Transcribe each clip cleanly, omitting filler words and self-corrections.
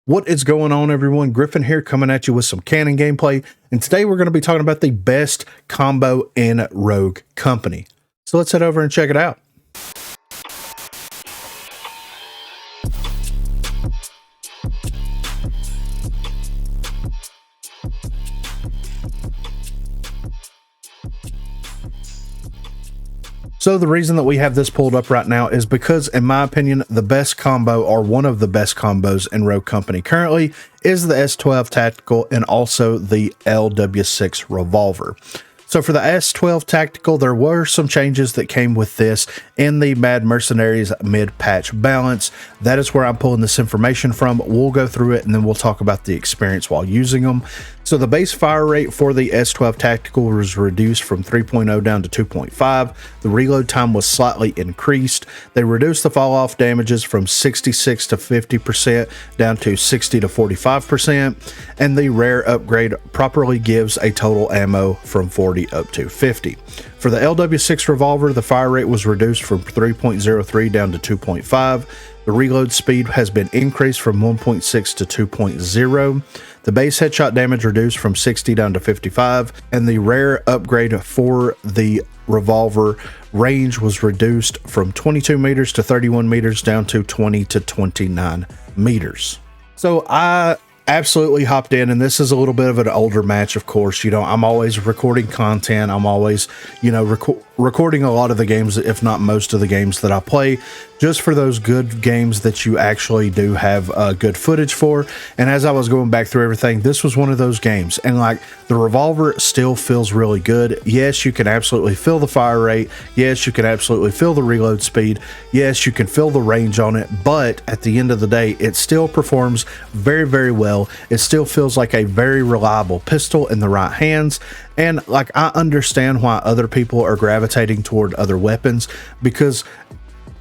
What is going on, everyone? Griffin here, coming at you with some Canon gameplay, and today we're going to be talking about the best combo in Rogue Company. So let's head over and check it out. So the reason that we have this pulled up right now is because, in my opinion, the best combo, or one of the best combos in Rogue Company currently, is the S12 Tactical and also the LW6 Revolver. So for the S12 Tactical, there were some changes that came with this in the Mad Mercenaries mid-patch balance. That is where I'm pulling this information from. We'll go through it and then we'll talk about the experience while using them. So the base fire rate for the S12 Tactical was reduced from 3.0 down to 2.5. The reload time was slightly increased. They reduced the fall off damages from 66 to 50% down to 60 to 45%. And the rare upgrade properly gives a total ammo from 40 up to 50. For the LW6 Revolver, the fire rate was reduced from 3.03 down to 2.5. The reload speed has been increased from 1.6 to 2.0. The base headshot damage reduced from 60 down to 55, and the rare upgrade for the revolver range was reduced from 22 meters to 31 meters down to 20 to 29 meters. So I absolutely hopped in, and this is a little bit of an older match, of course. You know, I'm always recording content. I'm always, you know, recording a lot of the games, if not most of the games that I play, just for those good games that you actually do have good footage for. And as I was going back through everything, this was one of those games. And like, the revolver still feels really good. Yes, you can absolutely feel the fire rate. Yes, you can absolutely feel the reload speed. Yes, you can feel the range on it. But at the end of the day, it still performs very, very well. It still feels like a very reliable pistol in the right hands. And like, I understand why other people are gravitating toward other weapons, because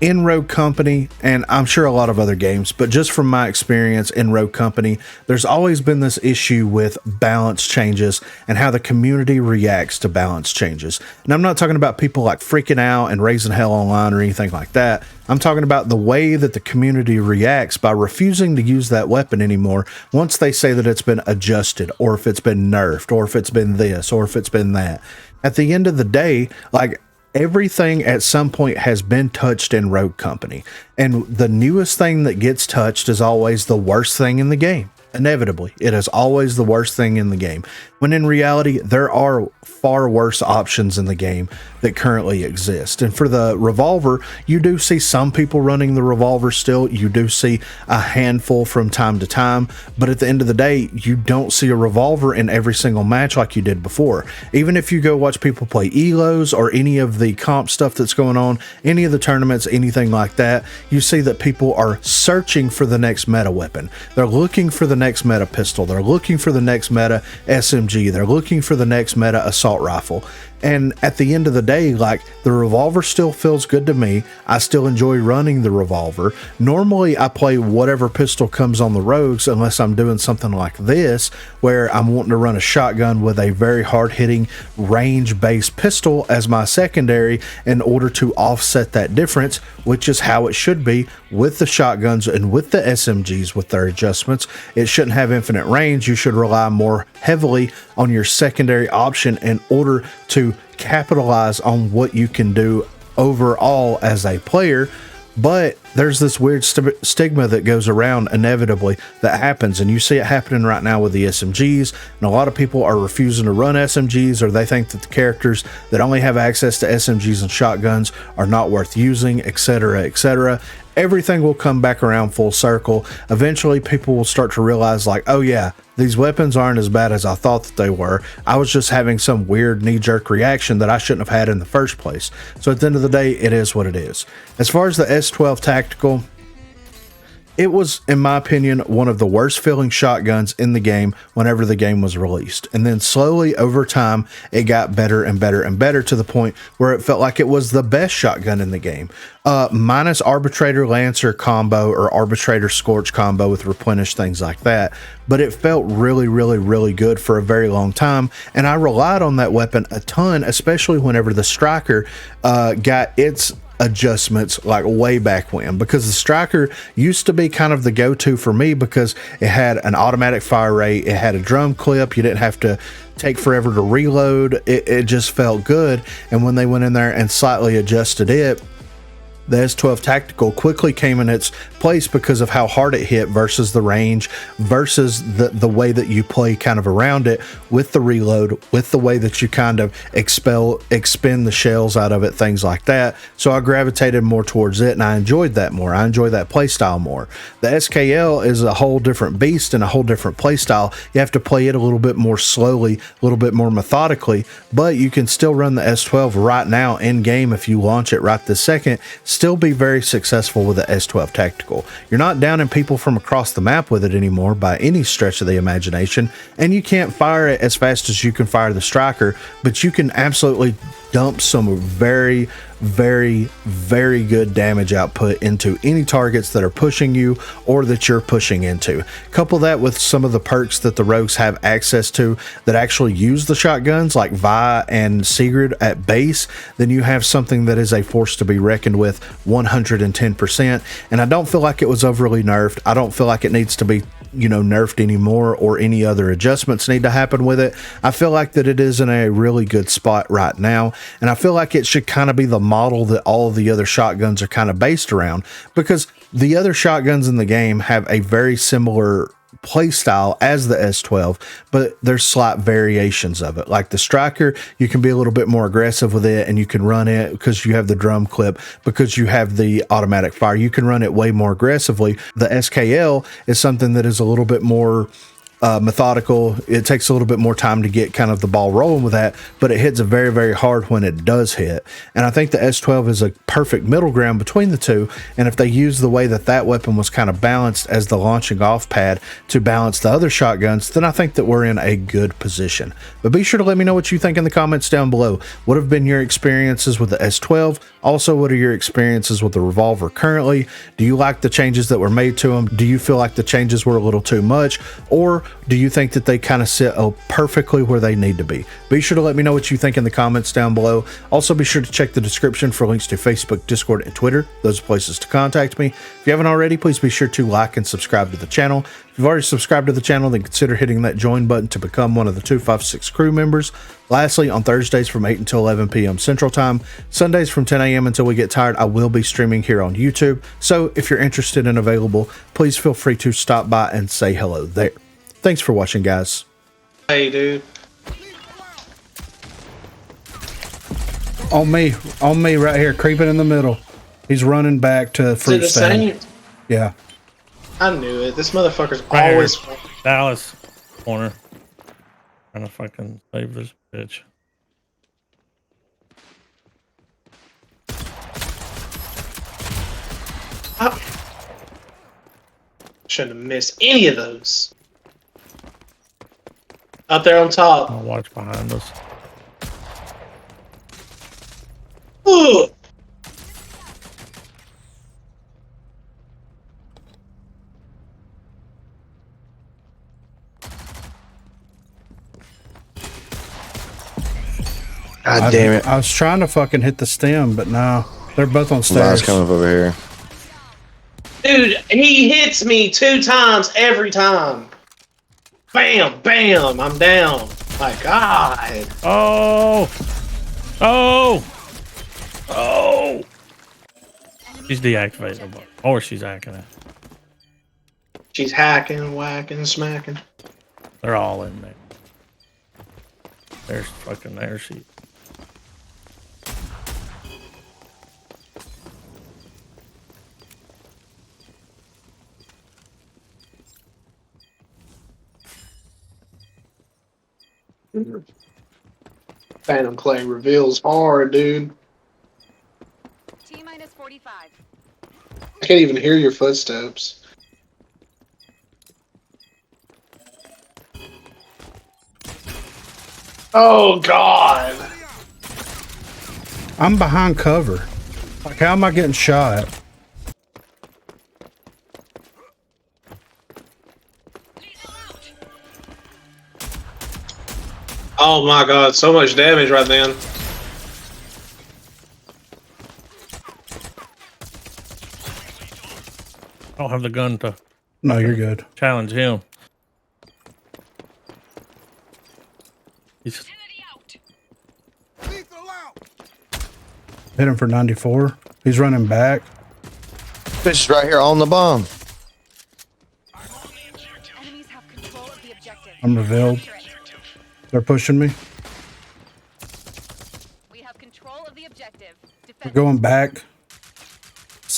in Rogue Company, and I'm sure a lot of other games, but just from my experience in Rogue Company, there's always been this issue with balance changes and how the community reacts to balance changes. And I'm not talking about people like freaking out and raising hell online or anything like that. I'm talking about the way that the community reacts by refusing to use that weapon anymore once they say that it's been adjusted, or if it's been nerfed, or if it's been this, or if it's been that. At the end of the day, like, everything at some point has been touched in Rogue Company, and the newest thing that gets touched is always the worst thing in the game. Inevitably, it is always the worst thing in the game, when in reality, there are far worse options in the game that currently exist. And for the revolver, you do see some people running the revolver still. You do see a handful from time to time, but at the end of the day, you don't see a revolver in every single match like you did before. Even if you go watch people play ELOs or any of the comp stuff that's going on, any of the tournaments, anything like that, you see that people are searching for the next meta weapon. They're looking for the next meta pistol. They're looking for the next meta SMG. They're looking for the next meta assault rifle. And at the end of the day, like, the revolver still feels good to me. I still enjoy running the revolver. Normally, I play whatever pistol comes on the rogues, unless I'm doing something like this, where I'm wanting to run a shotgun with a very hard-hitting, range-based pistol as my secondary in order to offset that difference, which is how it should be with the shotguns and with the SMGs with their adjustments. It shouldn't have infinite range. You should rely more heavily on your secondary option in order to capitalize on what you can do overall as a player. But there's this weird stigma that goes around inevitably that happens, and you see it happening right now with the SMGs, and a lot of people are refusing to run SMGs, or they think that the characters that only have access to SMGs and shotguns are not worth using, etc., etc. Everything will come back around full circle. Eventually, people will start to realize, like, oh yeah, these weapons aren't as bad as I thought that they were. I was just having some weird knee-jerk reaction that I shouldn't have had in the first place. So at the end of the day, it is what it is. As far as the S12 Tactical, it was, in my opinion, one of the worst feeling shotguns in the game whenever the game was released. And then slowly over time, it got better and better and better to the point where it felt like it was the best shotgun in the game. Minus Arbitrator Lancer combo or Arbitrator Scorch combo with Replenish, things like that. But it felt really, really, really good for a very long time. And I relied on that weapon a ton, especially whenever the Striker got its adjustments like way back when, because the striker used to be kind of the go-to for me because it had an automatic fire rate, it had a drum clip, you didn't have to take forever to reload, it just felt good. And when they went in there and slightly adjusted it, the S12 Tactical quickly came in its place because of how hard it hit versus the range, versus the way that you play kind of around it with the reload, with the way that you kind of expend the shells out of it, things like that. So I gravitated more towards it, and I enjoyed that more. I enjoy that play style more. The SKL is a whole different beast and a whole different play style. You have to play it a little bit more slowly, a little bit more methodically, but you can still run the S12 right now in game if you launch it right this second. Still be very successful with the S12 Tactical. You're not downing people from across the map with it anymore by any stretch of the imagination, and you can't fire it as fast as you can fire the striker, but you can absolutely dump some very, very, very good damage output into any targets that are pushing you or that you're pushing into. Couple that with some of the perks that the rogues have access to that actually use the shotguns, like Vi and Sigrid at base, then you have something that is a force to be reckoned with 110%. And I don't feel like it was overly nerfed. I don't feel like it needs to be, you know, nerfed anymore, or any other adjustments need to happen with it. I feel like that it is in a really good spot right now, and I feel like it should kind of be the model that all of the other shotguns are kind of based around, because the other shotguns in the game have a very similar play style as the S12, but there's slight variations of it. Like the striker, you can be a little bit more aggressive with it, and you can run it because you have the drum clip, because you have the automatic fire, you can run it way more aggressively. The SKL is something that is a little bit more methodical. It takes a little bit more time to get kind of the ball rolling with that, but it hits very, very hard when it does hit. And I think the S12 is a perfect middle ground between the two. And if they use the way that that weapon was kind of balanced as the launching off pad to balance the other shotguns, then I think that we're in a good position. But be sure to let me know what you think in the comments down below. What have been your experiences with the S12? Also, what are your experiences with the revolver currently? Do you like the changes that were made to them? Do you feel like the changes were a little too much? Or do you think that they kind of sit perfectly where they need to be? Be sure to let me know what you think in the comments down below. Also, be sure to check the description for links to Facebook, Discord, and Twitter. Those are places to contact me. If you haven't already, please be sure to like and subscribe to the channel. If you've already subscribed to the channel, then consider hitting that join button to become one of the 256 crew members. Lastly, on Thursdays from 8 until 11 p.m. Central Time, Sundays from 10 a.m. until we get tired, I will be streaming here on YouTube. So if you're interested and available, please feel free to stop by and say hello there. Thanks for watching, guys. Hey, dude. On me right here, creeping in the middle. He's running back to fruit stand. Yeah. I knew it. This motherfucker's Right always... here. Dallas corner. Trying to fucking save this bitch. Shouldn't have missed any of those. Up there on top. I'll watch behind us. Ooh. God damn it. I was trying to fucking hit the stem, but no. They're both on stairs. Mine's coming up over here. Dude, he hits me 2 times every time. Bam, bam, I'm down. My God. Oh! Oh! Oh! She's deactivated, or she's hacking it. She's hacking, whacking, smacking. They're all in there. There's fucking there she. Phantom Clay reveals hard, dude. T-minus 45. I can't even hear your footsteps. Oh, God. I'm behind cover. Like, how am I getting shot? Oh, my God. So much damage right then. I don't have the gun to No, you're good. challenge him. He's Hit him for 94. He's running back. Fish is right here on the bomb. Enemies have control of the objective. I'm revealed. They're pushing me. We have control of the objective. We're Defend. going back.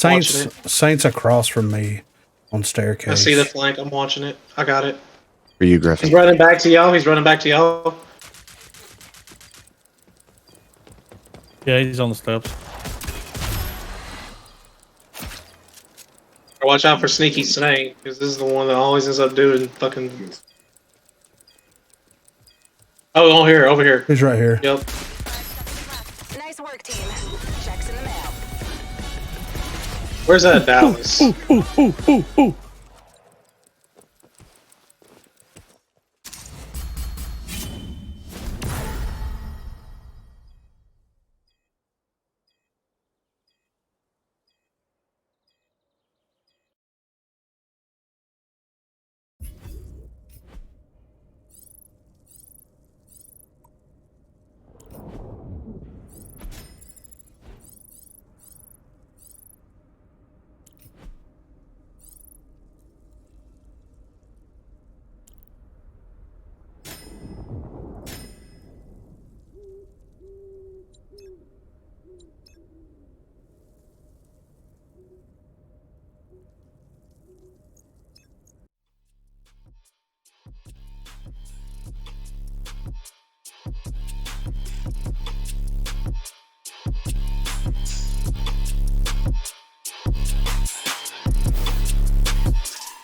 Watching Saints across from me on staircase. I see the flank. I'm watching it. I got it. For you, He's Griffin. running back to y'all. He's running back to y'all. yeah, he's on the steps. Watch out for Sneaky Snake, because this is the one that always ends up doing fucking. Oh, over here. He's right here. Yep. Nice work, team. Checks in the mail. Where's that Dallas? Ooh, ooh, ooh, ooh.